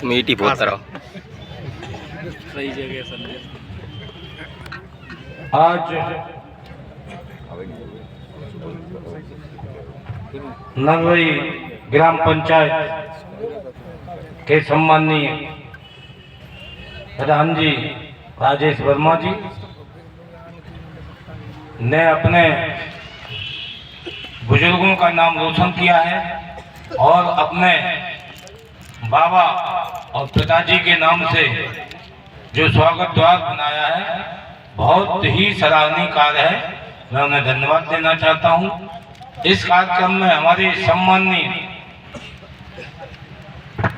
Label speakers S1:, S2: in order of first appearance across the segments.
S1: मीठी बहुत तरह।
S2: सही जगह संदेश।
S3: आज नरवई ग्राम पंचायत के सम्माननीय प्रधान जी राजेश वर्मा जी ने अपने बुजुर्गों का नाम रोशन किया है और अपने बाबा और पिताजी के नाम से जो स्वागत द्वार बनाया है, बहुत ही सराहनीय कार्य है। मैं उन्हें धन्यवाद देना चाहता हूं। इस कार्यक्रम में हमारे सम्माननीय,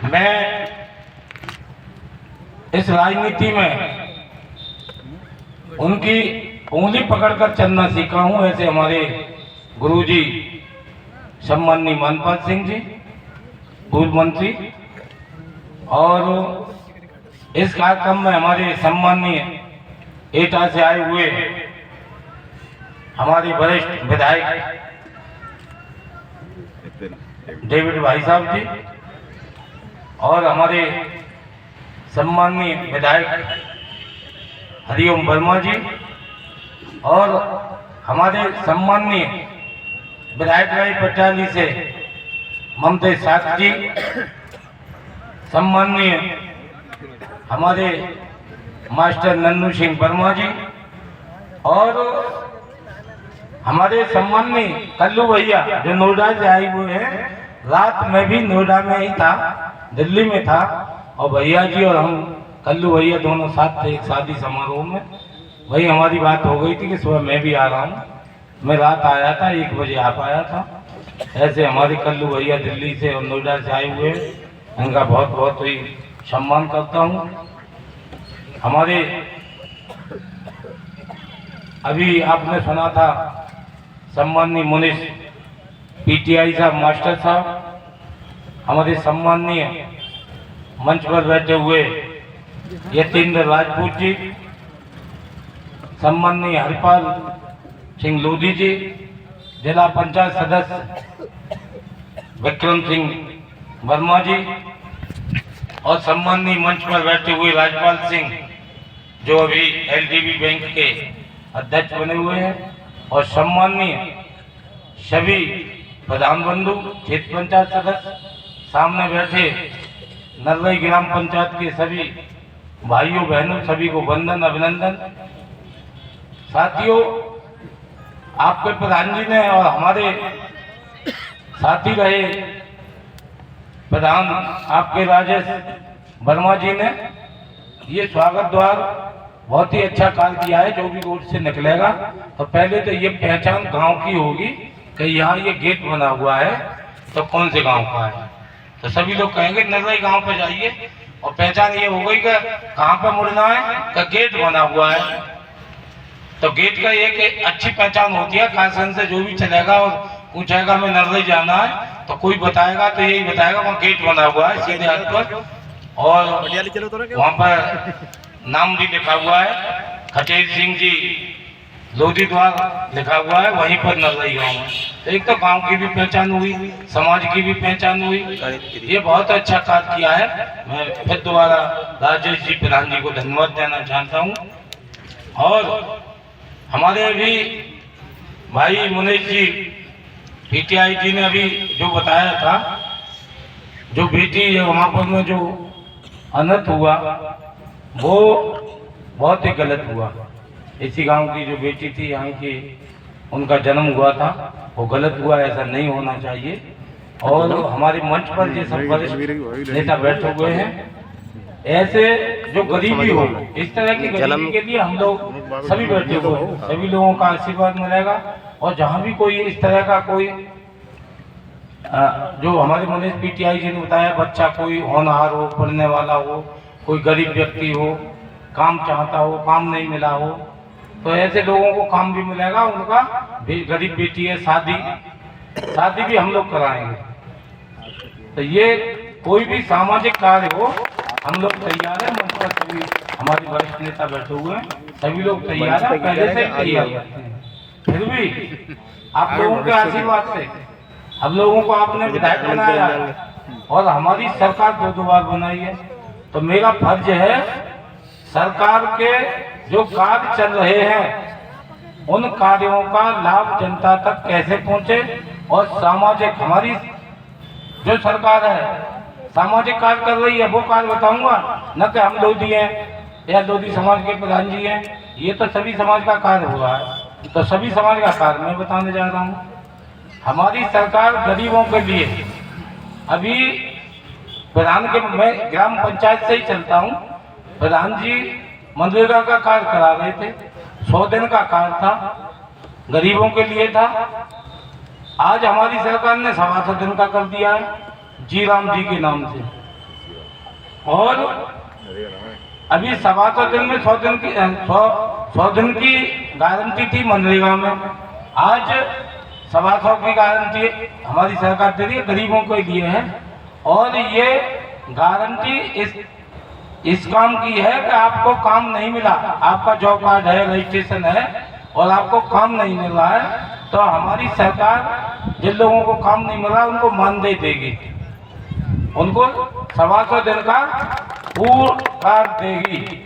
S3: मैं इस राजनीति में उनकी उंगली पकड़कर चलना सीखा हूं। ऐसे हमारे गुरुजी सम्माननीय मनपाल सिंह जी, पूर्व मंत्री, और इस कार्यक्रम में हमारे सम्माननीय एटा से आए हुए हमारे वरिष्ठ विधायक डेविड भाई साहब जी, और हमारे सम्माननीय विधायक हरिओम वर्मा जी, और हमारे सम्माननीय विधायक राय पटियाली से ममता साथ जी, सम्माननीय हमारे मास्टर नन्नू सिंह वर्मा जी, और हमारे सम्माननीय कल्लू भैया जो नोएडा से आए हुए हैं। रात में भी नोएडा में ही था, दिल्ली में था, और भैया जी और हम कल्लू भैया दोनों साथ थे एक शादी समारोह में। वही हमारी बात हो गई थी कि सुबह मैं भी आ रहा हूँ। मैं रात आया था, 1 बजे आ पाया था। ऐसे हमारे कल्लू भैया दिल्ली से और नोएडा से आए हुए, इनका बहुत बहुत ही सम्मान करता हूँ। हमारे अभी आपने सुना था सम्माननीय मुनीश पीटीआई साहब, मास्टर साहब, हमारे सम्माननीय मंच पर बैठे हुए यतीन्द्र राजपूत जी, सम्माननीय हरपाल सिंह लोधी जी, जिला पंचायत सदस्य विक्रम सिंह वर्मा जी, और सम्माननीय मंच पर बैठे हुए राजपाल सिंह जो अभी एलडीबी बैंक के अध्यक्ष बने हुए हैं, और सम्माननीय सभी प्रधान बंधु, क्षेत्र पंचायत सदस्य, सामने बैठे नरवई ग्राम पंचायत के सभी भाइयों बहनों, सभी को वंदन, अभिनंदन। साथियों, आपके प्रधान जी ने और हमारे साथी रहे प्रधान आपके राजेश वर्मा जी ने ये स्वागत द्वार बहुत ही अच्छा कार्य किया है। जो भी रोड से निकलेगा तो पहले तो ये पहचान गांव की होगी कि यहाँ ये गेट बना हुआ है तो कौन से गांव का है। तो सभी लोग कहेंगे नरवई गांव पे जाइए, और पहचान ये हो गई कि कहाँ पे मुड़ना है, का गेट बना हुआ है। तो गेट का एक अच्छी पहचान होती है। खासन से जो भी चलेगा और पूछेगा मैं नरवई जाना है तो कोई बताएगा तो यही बताएगा वहाँ गेट बना हुआ है सीधे हाथ पर, और वहाँ पर नाम भी लिखा हुआ है, खटेर सिंह जी लोधी द्वारा लिखा हुआ है, वहीं पर नरवई गाँव है। तो एक तो गांव की भी पहचान हुई, समाज की भी पहचान हुई। ये बहुत अच्छा कार्य किया है। मैं फिर दोबारा राजेश जी प्रधान जी को धन्यवाद देना चाहता हूँ। और हमारे अभी भाई मुनीश जी पीटीआई जी ने अभी जो बताया था, जो बेटी वहाँ पर में जो अनर्थ हुआ वो बहुत ही गलत हुआ। इसी गांव की जो बेटी थी, यहाँ की, उनका जन्म हुआ था, वो गलत हुआ, ऐसा नहीं होना चाहिए। और हमारे मंच पर ये सब वरिष्ठ नेता बैठे हुए हैं, ऐसे जो गरीबी हो, इस तरह की गरीबी के लिए हम लोग सभी बैठे हुए हैं, सभी लोगों का आशीर्वाद मिलेगा। और जहाँ भी कोई इस तरह का कोई जो हमारे मुनीश पीटीआई जी ने बताया, बच्चा कोई होनहार हो, पढ़ने वाला हो, कोई गरीब व्यक्ति हो, काम चाहता हो, काम नहीं मिला हो, तो ऐसे लोगों को काम भी मिलेगा। उनका गरीब बेटी है, शादी भी हम लोग कराएंगे। तो ये कोई भी सामाजिक कार्य हो, हम लोग तैयार हैं। मंच पर सभी हमारे वरिष्ठ नेता बैठे हुए हैं, सभी लोग तैयार हैं, पहले से तैयार रहते हैं। फिर भी आप लोगों के आशीर्वाद से हम लोगों को आपने विधायक बनाया, और हमारी सरकार 2 बार बनाई है। तो मेरा फर्ज है सरकार के जो कार्य चल रहे हैं उन कार्यों का लाभ जनता तक कैसे पहुंचे, और सामाजिक हमारी जो सरकार है सामाजिक कार्य कर रही है वो कार्य बताऊंगा, न कि हम लोधी हैं या लोधी समाज के प्रधान जी हैं। ये तो सभी समाज का कार्य हुआ है, तो सभी समाज का कार्य मैं बताने जा रहा हूँ। हमारी सरकार गरीबों के लिए अभी प्रधान के, मैं ग्राम पंचायत से ही चलता हूँ, प्रधान जी मनरेगा का कार्य करा रहे थे, 100 दिन का कार्य था, गरीबों के लिए था। आज हमारी सरकार ने 125 दिन का कर दिया है जी राम जी के नाम से, और अभी 125 दिन में 100 दिन की गारंटी थी मनरेगा में, आज 125 की गारंटी हमारी सरकार दे रही है, गरीबों के लिए है। और ये गारंटी इस काम की है कि आपको काम नहीं मिला, आपका जॉब कार्ड है, रजिस्ट्रेशन है और आपको काम नहीं मिल रहा है, तो हमारी सरकार जिन लोगों को काम नहीं मिल रहा उनको मानदेय देगी, उनको 125 दिन का पूर्ण कार्ड देगी।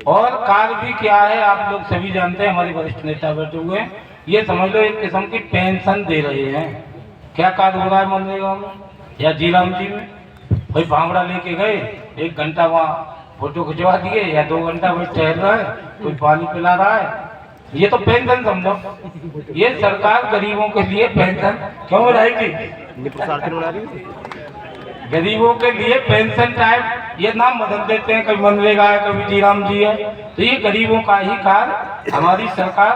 S3: और कार्य भी क्या है आप लोग सभी जानते हैं, हमारे वरिष्ठ नेता बैठे हुए हैं, ये समझ लो एक किस्म की पेंशन दे रहे हैं। क्या कार्य हो रहा है मनरेगा में या जीराम जी में? कोई भांगड़ा लेके गए, 1 घंटा वहाँ फोटो खिंचवा दिए, या 2 घंटा वही टहल रहा है, कोई पानी पिला रहा है, ये तो पेंशन समझो। ये सरकार गरीबों के लिए पेंशन क्यों बनाएगी? गरीबों के लिए पेंशन टाइप ये नाम बदल देते हैं, कभी मनरेगा है कभी जीराम जी है, तो ये गरीबों का ही कार्य हमारी सरकार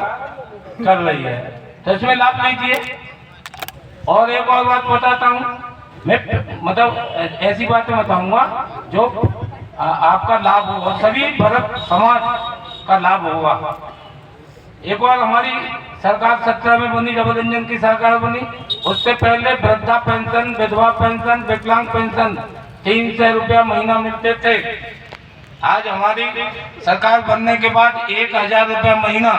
S3: कर रही है, तो इसमें लाभ लीजिए। और एक और बात बताता हूँ मैं, मतलब ऐसी बातें बताऊंगा जो आपका लाभ होगा, सभी भरत समाज का लाभ होगा। एक बार हमारी सरकार 17 में बनी, डबल इंजन की सरकार बनी, उससे पहले वृद्धा पेंशन, विधवा पेंशन, विकलांग पेंशन 300 रुपया महीना मिलते थे। आज हमारी सरकार बनने के बाद 1000 रुपया महीना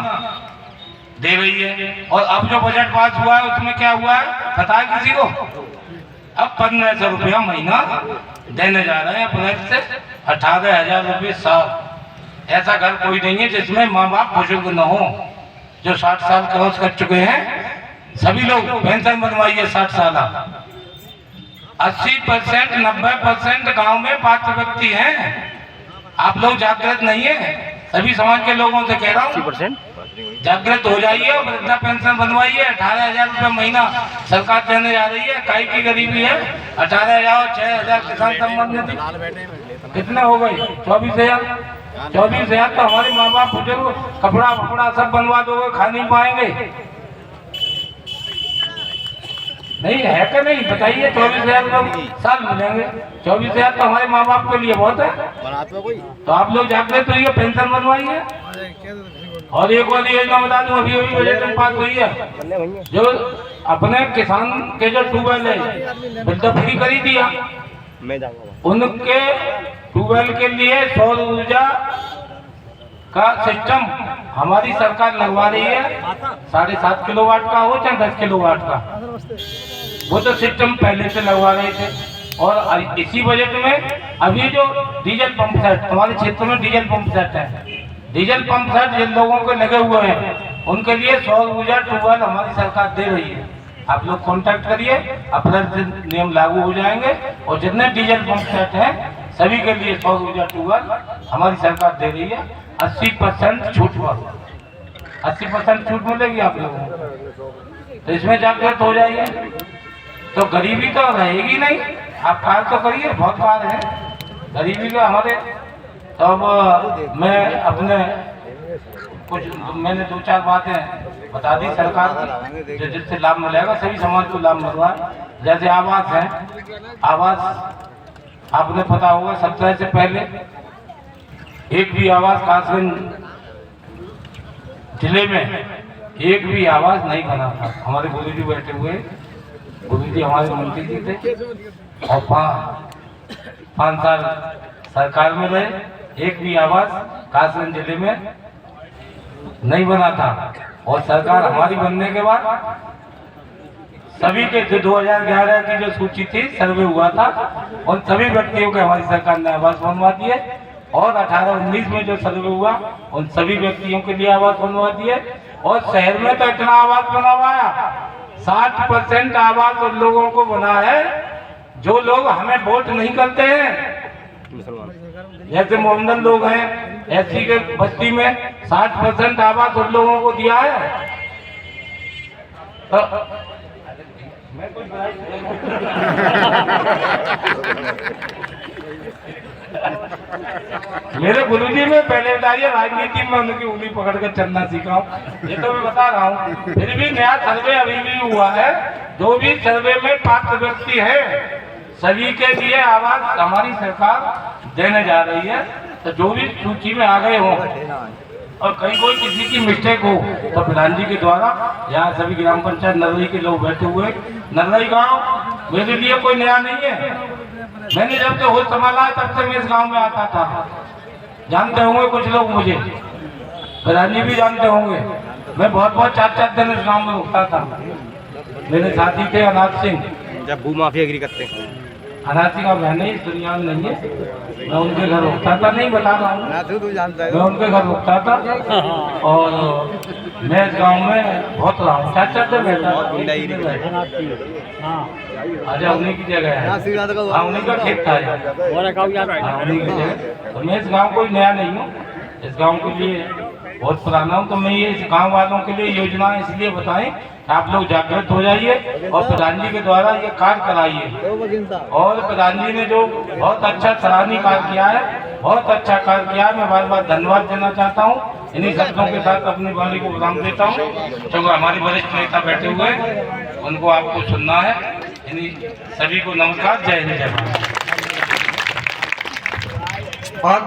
S3: दे रही है। और अब जो बजट पास हुआ है उसमें क्या हुआ है पता है किसी को? अब 1500 रुपया महीना देने जा रहे हैं, अप्रैल से 18,000 रुपये साल। ऐसा घर कोई नहीं है जिसमें माँ बाप बुजुर्ग न हो, जो 60 साल क्रॉस कर चुके हैं सभी लोग पेंशन बनवाइए 60 साल। 80% 90% गांव में पात्र व्यक्ति हैं। आप लोग जागृत नहीं है, सभी समाज के लोगों से कह रहा हूँ जागृत हो जाइए और वृद्धा पेंशन बनवाइए। 18,000 रुपये महीना सरकार देने जा रही है। काई की गरीबी है? 18,000 और 6,000 किसान सम्मान निधि कितने हो गए? 24,000। 24,000 तो हमारे माँ बाप बुजुर्ग कपड़ा वपड़ा सब बनवा दोगे, खा नहीं पाएंगे? नहीं है कि नहीं बताइए? 24,000 साल मिलेंगे। 24,000 तो हमारे माँ बाप के लिए बहुत है। तो आप लोग जागृत होइए, पेंशन बनवाइए। और एक और योजना बता दूं, अभी बजट में पास हुई है, जो अपने किसान के जो ट्यूबवेल है बिल्कुल फ्री कर ही दिया, उनके ट्यूबवेल के लिए सौर ऊर्जा का सिस्टम हमारी सरकार लगवा रही है। 7.5 किलोवाट का हो चाहे 10 किलोवाट का, वो तो सिस्टम पहले से लगवा रहे थे। और इसी बजट में अभी जो डीजल पंप सेट, हमारे क्षेत्र में डीजल पंप सेट है, डीजल पंप सेट जिन लोगों के लगे हुए हैं उनके लिए सौर ऊर्जा ट्यूबवेल हमारी सरकार दे रही है। आप लोग कांटेक्ट करिए, अप्रैल से नियम लागू हो जाएंगे और जितने डीजल पंप सेट हैं सभी के लिए सौर ऊर्जा ट्यूबवेल हमारी सरकार दे रही है। 80% छूट पर 80% छूट मिलेगी आप लोगों को, तो इसमें जागृत हो जाइए। तो गरीबी तो रहेगी नहीं, आप कार्य तो करिए, बहुत कार्य है गरीबी के हमारे। तो अब मैं अपने मैंने 2-4 बातें बता दी सरकार की, जो जिससे लाभ मिलेगा, सभी समाज को लाभ मिल रहा है। जैसे आवास है, आवास आपने पता होगा 17 से पहले एक भी आवास कासगंज जिले में एक भी आवास नहीं बना था। हमारे गुरु जी बैठे हुए, गुरु जी हमारे मंत्री जी थे और 5 साल सरकार में रहे, एक भी आवास कासगंज जिले में नहीं बना था। और सरकार हमारी बनने के बाद सभी के जो 2011 की जो सूची थी, सर्वे हुआ था, उन सभी व्यक्तियों के हमारी सरकार ने आवास बनवा दिए। और 18-19 में जो सर्वे हुआ, उन सभी व्यक्तियों के लिए आवास बनवा दिए। और शहर में तो इतना आवास बनवाया, 60% आवास उन लोगों को बना है जो लोग हमें वोट नहीं करते हैं। जैसे मोहम्मदन लोग हैं, एससी के बस्ती में 60% आवास उन लोगों को दिया है। तो मैं कोई मेरे गुरुजी में पहले बताइए, राजनीति में उनकी उंगली पकड़ कर चलना सीखा हूँ, ये तो मैं बता रहा हूँ। फिर भी नया सर्वे अभी भी हुआ है, जो भी सर्वे में पात्र व्यक्ति है सभी के लिए आवास हमारी सरकार देने जा रही है। तो जो भी सूची में आ गए हों और कहीं कोई किसी की मिस्टेक हो तो प्रधान जी के द्वारा, यहाँ सभी ग्राम पंचायत नरई के लोग बैठे हुए। नरई गांव मेरे लिए कोई नया नहीं है, मैंने जब से होश संभाला तब से मैं इस गांव में आता था। जानते होंगे कुछ लोग मुझे, प्रधान जी भी जानते होंगे, मैं बहुत 4 दिन इस गांव में रुकता था। मेरे साथी थे अनाथ सिंह,
S1: जब भूमाफियागिरी करते हैं।
S3: अनाथ सिंह अब है नहीं, इस दुनिया में नहीं है। मैं उनके घर रुकता था, नहीं बता रहा हूँ, मैं उनके घर रुकता था। और मैं इस गांव में बहुत रहा हूँ, 4 दिन रहता था। अच्छा, उन्हीं की जगह है, हाँ उन्हीं का खेत था यार, हाँ उन्हीं की जगह। तो मैं इस गांव कोई नया नहीं हूँ, इस गांव के लिए बहुत पुराना हूँ। तो मैं ये इस गांव वालों के लिए योजनाएं इसलिए बताएं कि आप लोग जागृत हो जाइए और प्रधान जी के द्वारा ये कार्य कराइए। और प्रधान जी ने जो बहुत अच्छा सराहनीय कार्य किया है, बहुत अच्छा कार्य किया है, मैं बार धन्यवाद देना चाहता हूँ। इन्हीं शब्दों के साथ अपनी वाणी को विराम देता हूँ, क्योंकि हमारे वरिष्ठ नेता बैठे हुए हैं, उनको आपको सुनना है। इन्हीं सभी को नमस्कार, जय हिंद, जय भारत।
S4: बहुत